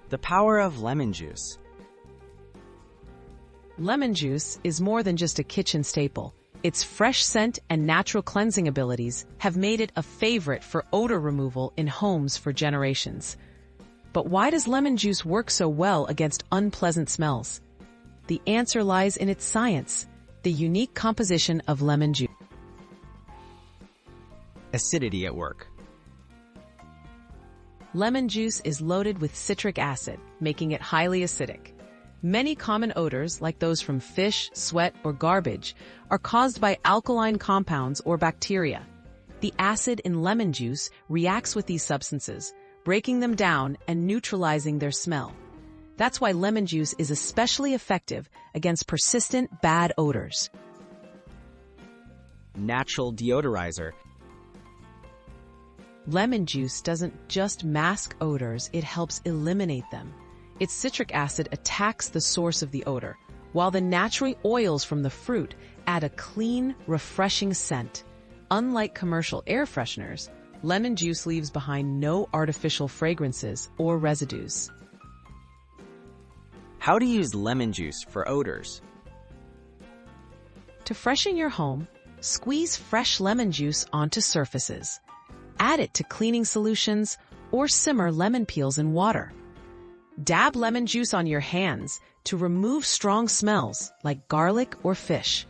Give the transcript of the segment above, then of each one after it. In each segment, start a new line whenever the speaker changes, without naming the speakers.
The power of lemon juice.
Lemon juice is more than just a kitchen staple. Its fresh scent and natural cleansing abilities have made it a favorite for odor removal in homes for generations. But why does lemon juice work so well against unpleasant smells? The answer lies in its science, the unique composition of lemon juice.
Acidity at work.
Lemon juice is loaded with citric acid, making it highly acidic. Many common odors, like those from fish, sweat, or garbage, are caused by alkaline compounds or bacteria. The acid in lemon juice reacts with these substances, breaking them down and neutralizing their smell. That's why lemon juice is especially effective against persistent bad odors.
Natural deodorizer.
Lemon juice doesn't just mask odors, it helps eliminate them. Its citric acid attacks the source of the odor, while the natural oils from the fruit add a clean, refreshing scent. Unlike commercial air fresheners, lemon juice leaves behind no artificial fragrances or residues.
How to use lemon juice for odors.
To freshen your home, squeeze fresh lemon juice onto surfaces. Add it to cleaning solutions or simmer lemon peels in water. Dab lemon juice on your hands to remove strong smells like garlic or fish.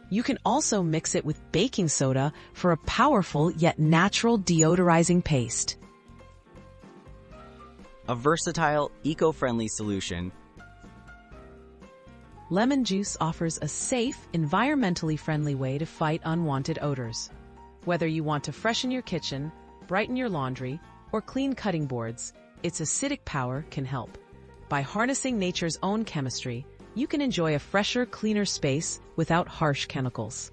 You can also mix it with baking soda for a powerful yet natural deodorizing paste.
A versatile, eco-friendly solution.
Lemon juice offers a safe, environmentally friendly way to fight unwanted odors. Whether you want to freshen your kitchen, brighten your laundry, or clean cutting boards, its acidic power can help. By harnessing nature's own chemistry, you can enjoy a fresher, cleaner space without harsh chemicals.